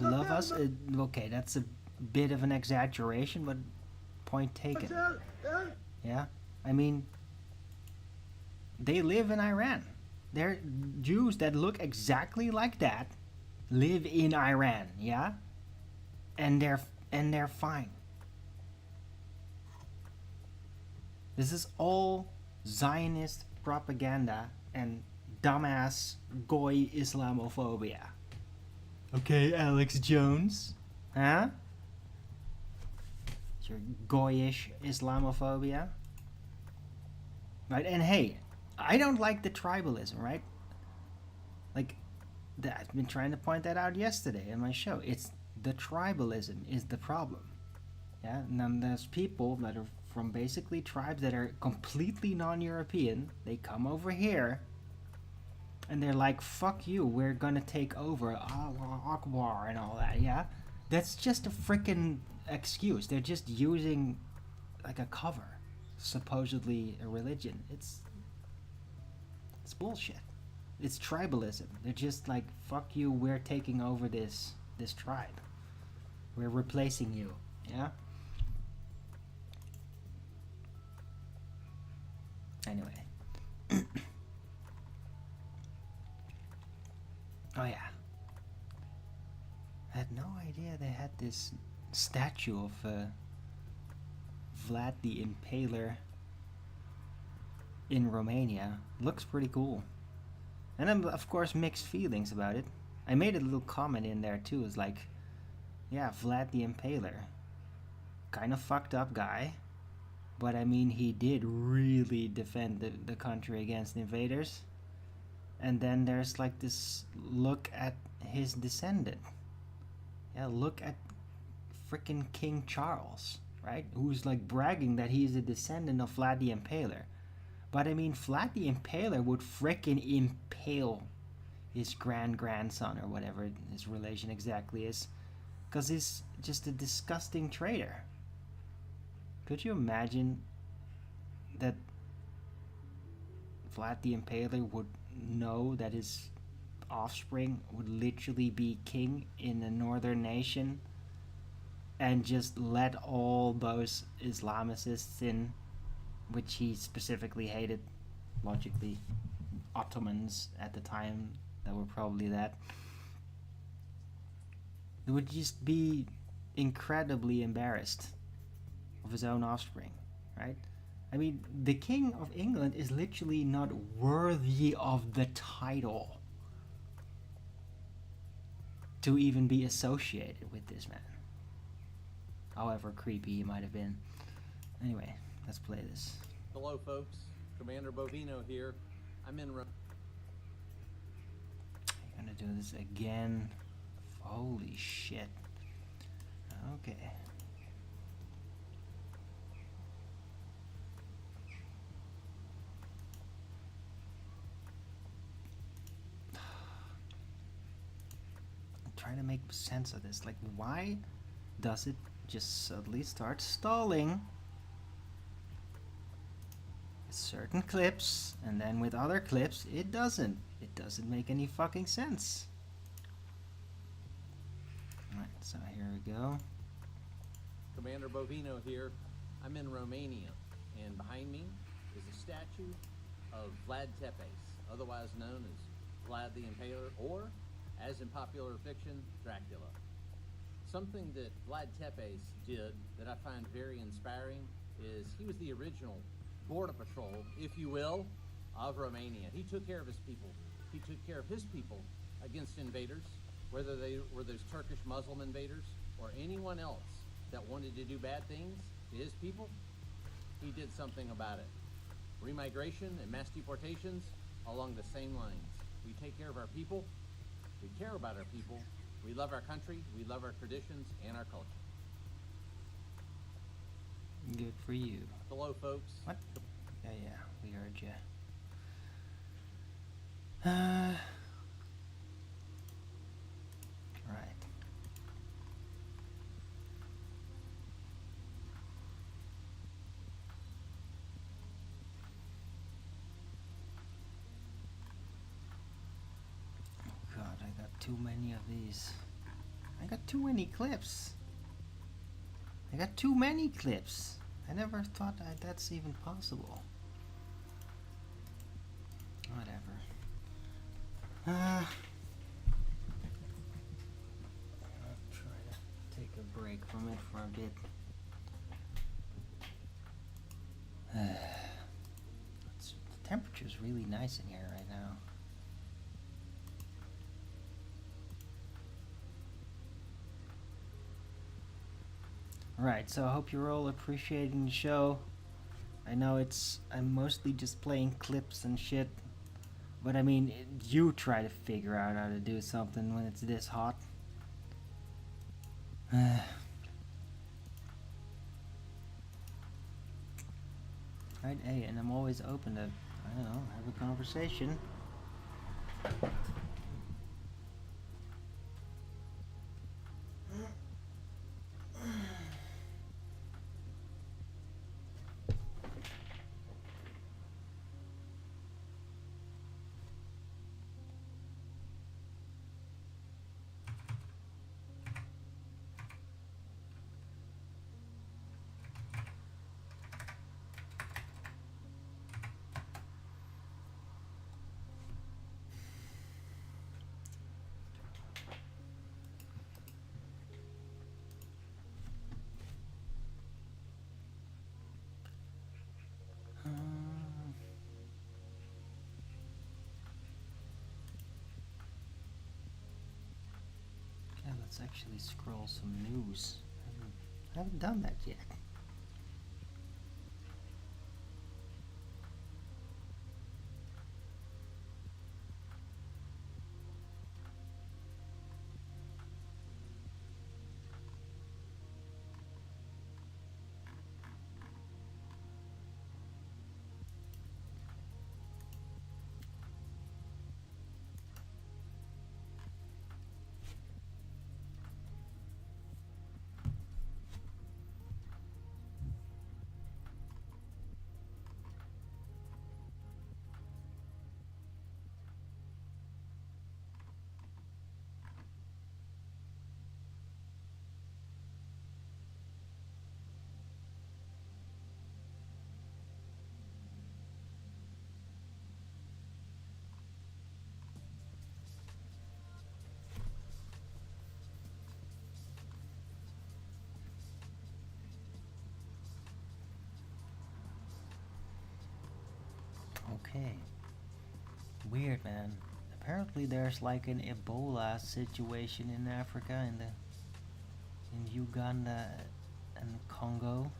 love us? Okay, that's a bit of an exaggeration, but point taken. Yeah? I mean, they live in Iran. They're Jews that look exactly like that live in Iran, yeah? And they're fine. This is all Zionist propaganda and dumbass goy Islamophobia. Okay, Alex Jones? Huh? your goyish Islamophobia. Right, and hey, I don't like the tribalism, right? Like, I've been trying to point that out yesterday in my show. It's the tribalism is the problem. Yeah, and then there's people that are from basically tribes that are completely non-European. They come over here, and they're like, fuck you, we're gonna take over, Allah Akbar and all that, yeah? That's just a freaking excuse. They're just using, like, a cover. Supposedly a religion. It's bullshit. It's tribalism. They're just like, fuck you, we're taking over this tribe. We're replacing you, yeah? Anyway. Oh yeah. I had no idea they had this statue of Vlad the Impaler in Romania. Looks pretty cool. And I'm, of course, mixed feelings about it. I made a little comment in there too. It's like, yeah, Vlad the Impaler. Kind of fucked up guy. But I mean, he did really defend the country against invaders. And then there's like this look at his descendant. Yeah, look at frickin' King Charles, right? Who's like bragging that he's a descendant of Vlad the Impaler. But I mean, Vlad the Impaler would frickin' impale his grandson or whatever his relation exactly is. Because he's just a disgusting traitor. Could you imagine that Vlad the Impaler would know that his offspring would literally be king in a northern nation and just let all those Islamicists in, which he specifically hated, logically, Ottomans at the time that were probably that. He would just be incredibly embarrassed of his own offspring, right? I mean, the King of England is literally not worthy of the title to even be associated with this man. However creepy he might have been. Anyway, let's play this. Hello, folks. Commander Bovino here. I'm in. I'm gonna do this again. Holy shit. Okay. I'm trying to make sense of this. Like, why does it just suddenly start stalling? Certain clips, and then with other clips, it doesn't. It doesn't make any fucking sense. Alright, so here we go. Commander Bovino here. I'm in Romania, and behind me is a statue of Vlad Tepes, otherwise known as Vlad the Impaler, or, as in popular fiction, Dracula. Something that Vlad Tepes did that I find very inspiring is he was the original border patrol, if you will, of Romania. He took care of his people. He took care of his people against invaders, whether they were those Turkish Muslim invaders or anyone else that wanted to do bad things to his people. He did something about it. Remigration and mass deportations along the same lines. We take care of our people. We care about our people. We love our country. We love our traditions and our culture. Good for you. Hello, folks. What? Yeah, we heard you. Right. Oh God, I got too many of these. I got too many clips. I got too many clips. I never thought that's even possible. Whatever. I'll try to take a break from it for a bit. The temperature's really nice in here right now. Right, so I hope you're all appreciating the show. I know I'm mostly just playing clips and shit. But I mean, you try to figure out how to do something when it's this hot. Right, hey, and I'm always open to, I don't know, have a conversation. Yeah, let's actually scroll some news. I haven't done that yet. Okay. Weird, man. Apparently there's like an Ebola situation in Africa, in Uganda and Congo.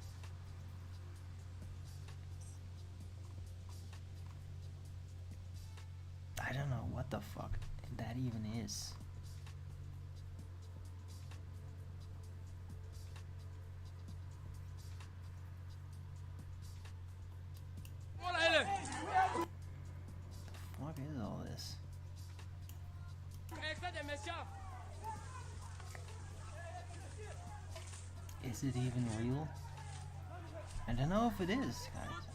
I don't know what the fuck that even is. What is all this? Is it even real? I don't know if it is, guys.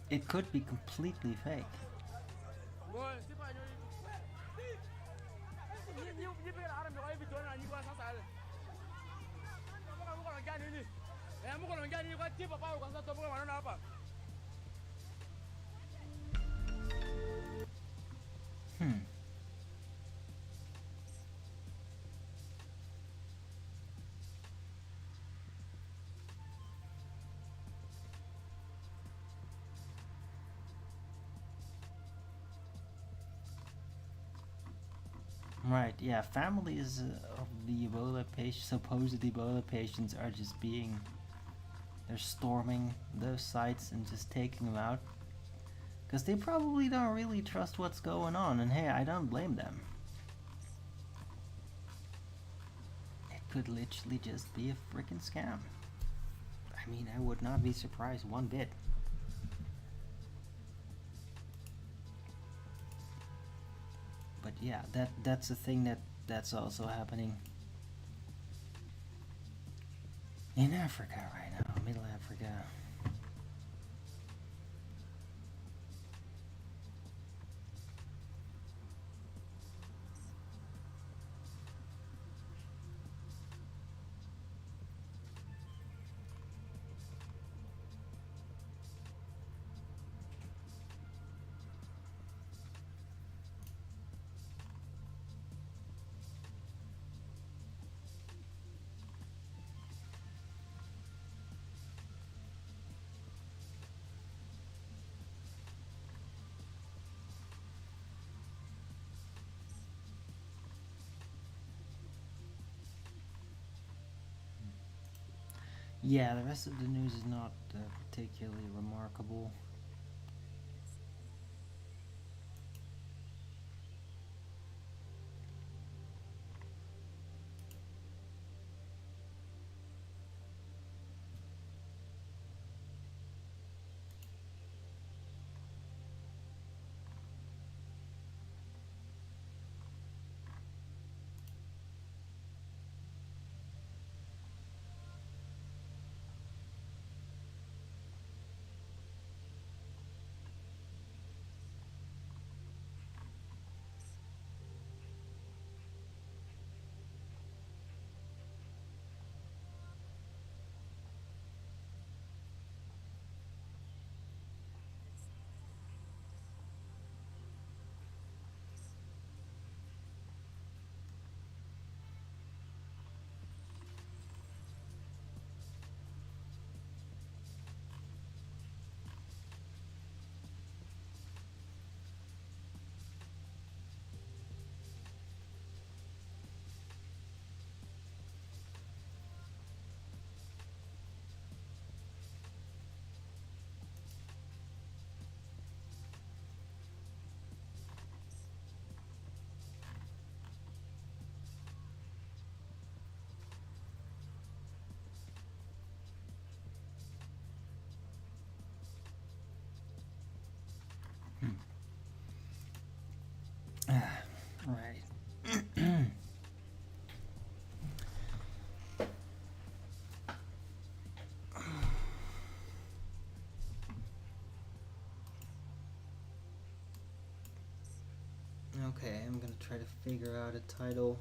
It could be completely fake. Right, yeah, families of the Ebola patients, supposed Ebola patients, are just they're storming those sites and just taking them out. Because they probably don't really trust what's going on, and hey, I don't blame them. It could literally just be a freaking scam. I mean, I would not be surprised one bit. But yeah, that's a thing that's also happening in Africa right now, Middle Africa. Yeah, the rest of the news is not particularly remarkable. Right. Okay, I'm gonna try to figure out a title.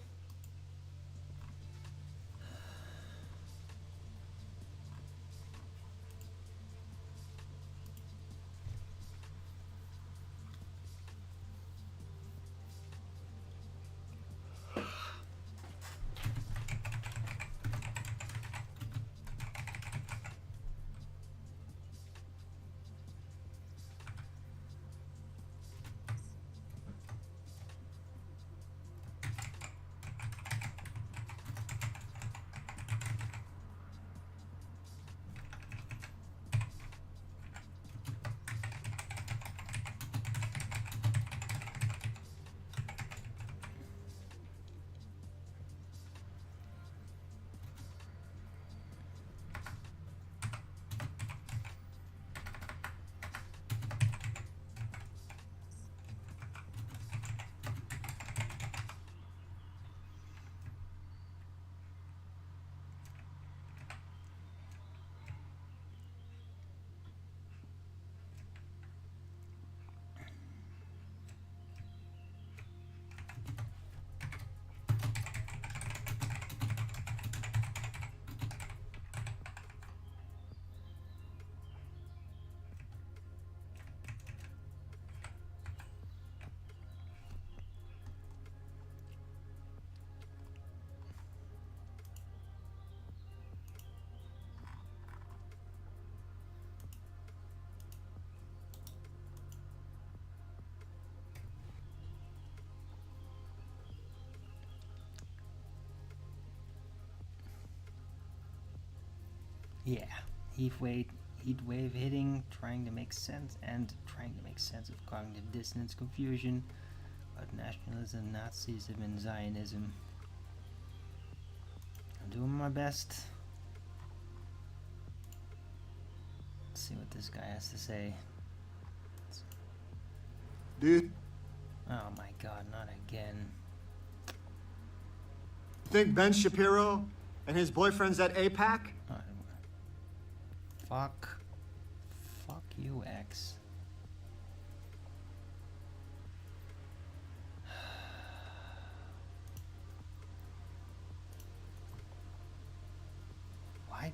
Yeah, heat wave hitting, trying to make sense of cognitive dissonance confusion about nationalism, Nazism, and Zionism. I'm doing my best. Let's see what this guy has to say. Dude, Oh my god, not again. think Ben Shapiro and his boyfriend's at APAC? Fuck you, X. Why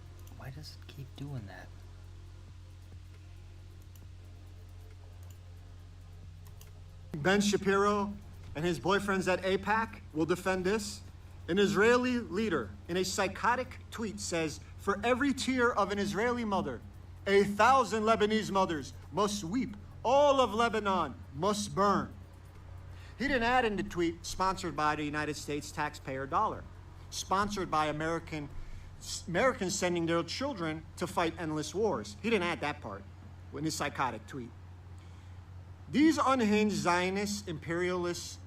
does it keep doing that? Ben Shapiro and his boyfriends at APAC will defend this. An Israeli leader in a psychotic tweet says, for every tear of an Israeli mother, 1,000 Lebanese mothers must weep. All of Lebanon must burn. He didn't add in the tweet, sponsored by the United States taxpayer dollar, sponsored by American Americans sending their children to fight endless wars. He didn't add that part in his psychotic tweet. These unhinged Zionist imperialists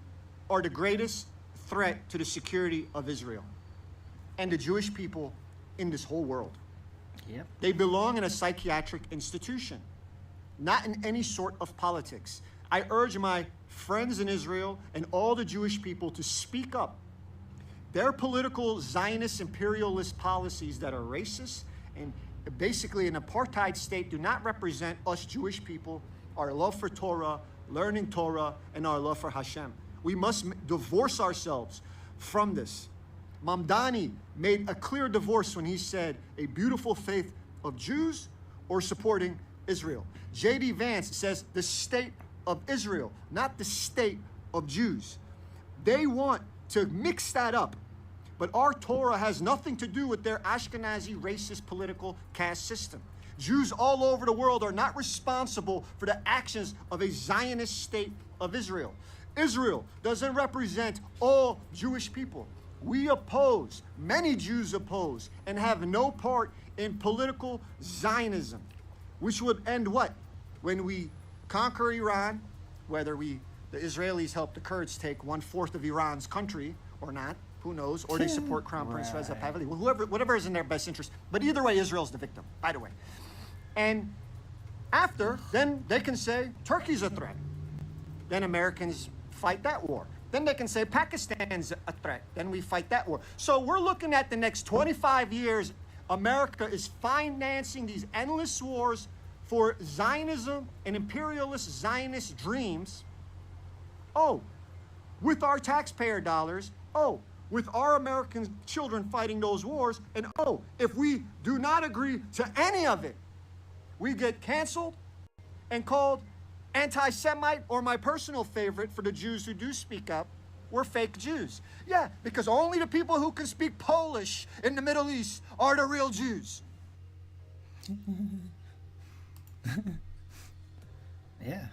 are the greatest threat to the security of Israel and the Jewish people in this whole world. Yep. They belong in a psychiatric institution, not in any sort of politics. I urge my friends in Israel and all the Jewish people to speak up. Their political Zionist imperialist policies that are racist and basically an apartheid state do not represent us Jewish people, our love for Torah, learning Torah, and our love for Hashem. We must divorce ourselves from this. Mamdani made a clear divorce when he said a beautiful faith of Jews or supporting Israel. J.D. Vance says the state of Israel, not the state of Jews. They want to mix that up. But our Torah has nothing to do with their Ashkenazi racist political caste system. Jews all over the world are not responsible for the actions of a Zionist state of Israel. Israel doesn't represent all Jewish people. We oppose, many Jews oppose, and have no part in political Zionism, which would end what? When we conquer Iran, whether the Israelis help the Kurds take 1/4 of Iran's country or not, who knows, or they support Crown Prince Reza Pahlavi, whatever is in their best interest. But either way, Israel's the victim, by the way. And after, then they can say Turkey's a threat. Then Americans fight that war. Then they can say Pakistan's a threat. Then we fight that war. So we're looking at the next 25 years. America is financing these endless wars for Zionism and imperialist Zionist dreams. Oh, with our taxpayer dollars. Oh, with our American children fighting those wars. And oh, if we do not agree to any of it, we get canceled and called anti-Semite, or my personal favorite for the Jews who do speak up, we're fake Jews. Yeah, because only the people who can speak Polish in the Middle East are the real Jews. Yeah,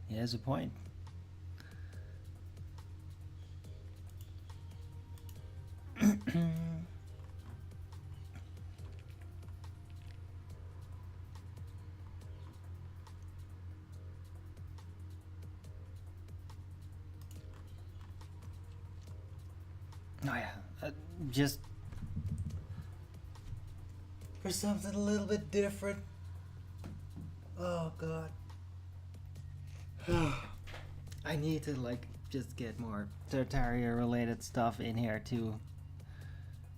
he has a point. Oh yeah, just for something a little bit different. Oh god. I need to just get more Tartaria related stuff in here too.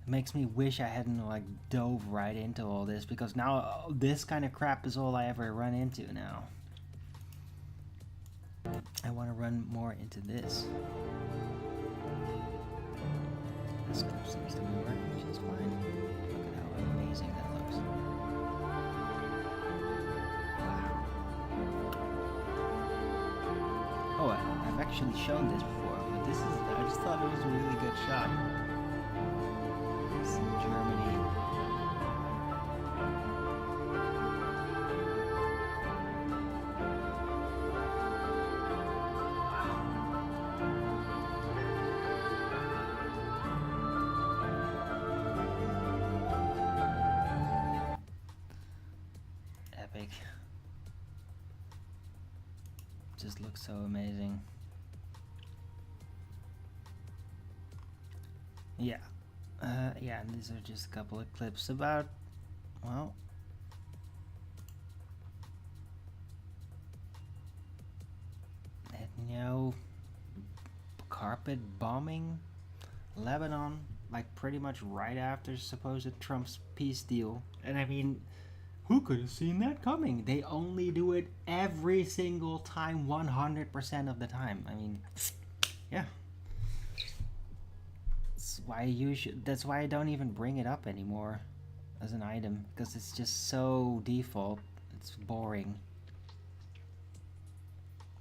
It makes me wish I hadn't dove right into all this, because now this kind of crap is all I ever run into now. I want to run more into this. This clip seems to be working just fine. Look at how amazing that looks. Wow. Oh, I've actually shown this before, but this is, I just thought it was a really good shot. It's in Germany. Epic. Just looks so amazing. Yeah. Yeah, and these are just a couple of clips about, well, carpet bombing Lebanon, pretty much right after supposed Trump's peace deal. And I mean, who could have seen that coming? They only do it every single time, 100% of the time. I mean, yeah. That's why I don't even bring it up anymore as an item, because it's just so default. It's boring.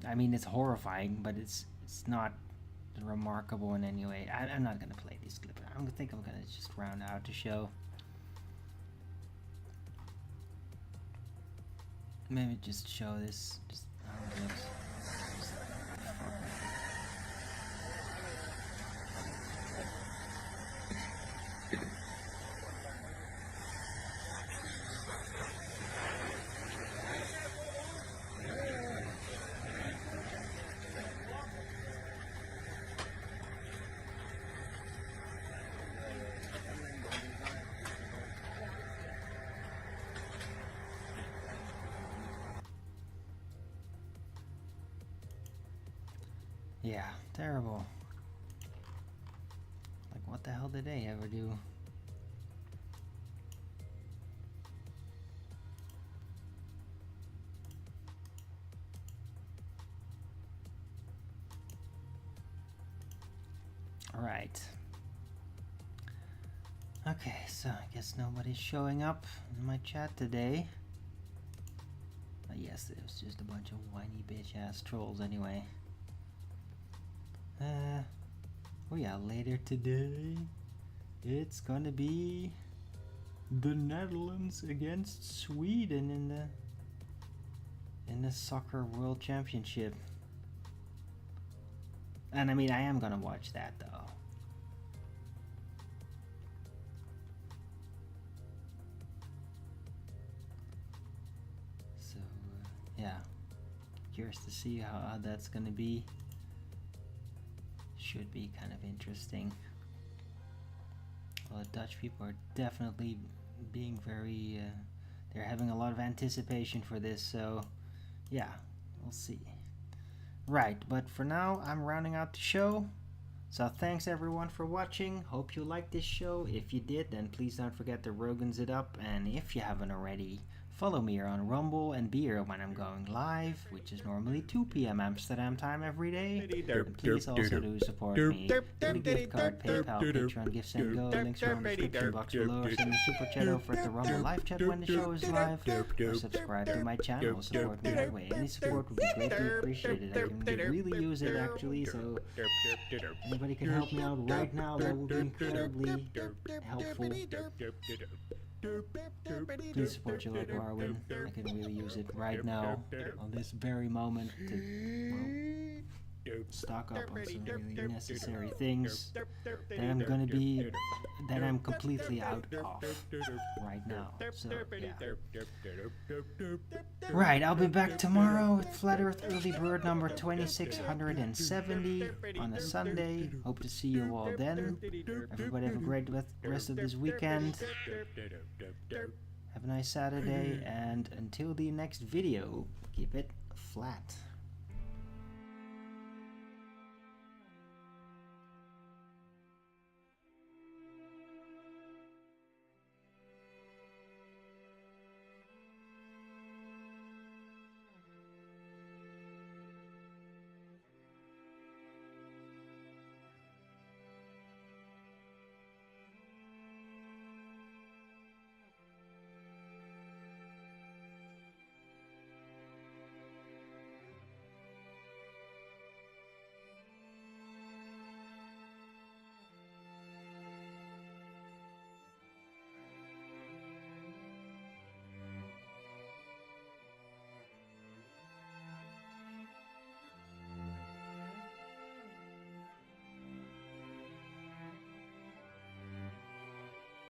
I mean, it's horrifying, but it's not remarkable in any way. I'm not gonna play these clips. I think I'm gonna just round out the show. Maybe just show this, just how it looks. Yeah, terrible. Like, what the hell did they ever do? Alright. Okay, so I guess nobody's showing up in my chat today. Yes, it was just a bunch of whiny bitch ass trolls anyway. Oh yeah, later today it's gonna be the Netherlands against Sweden in the soccer world championship. And I mean, I am gonna watch that though. So yeah, curious to see how that's gonna be. Should be kind of interesting. Well, the Dutch people are definitely being very they're having a lot of anticipation for this, so yeah, we'll see. Right, but for now I'm rounding out the show. So thanks everyone for watching. Hope you liked this show. If you did, then please don't forget to Rogan's it up, and if you haven't already, follow me here on Rumble and be here when I'm going live, which is normally 2 p.m. Amsterdam time every day. And please also do support me with a gift card, PayPal, Patreon, Gifts and Go. Links are in the description box below. Or send me super chat over at the Rumble live chat when the show is live. Or subscribe to my channel. Support me that way. Any support would be greatly appreciated. I can really use it actually, so anybody can help me out right now, that would be incredibly helpful. Please support your local Arwen. I can really use it right now, on this very moment, to stock up on some really necessary things that I'm completely out of right now. So yeah. Right, I'll be back tomorrow with Flat Earth Early Bird number 2670 on a Sunday. Hope to see you all then. Everybody have a great rest of this weekend. Have a nice Saturday, and until the next video, keep it flat.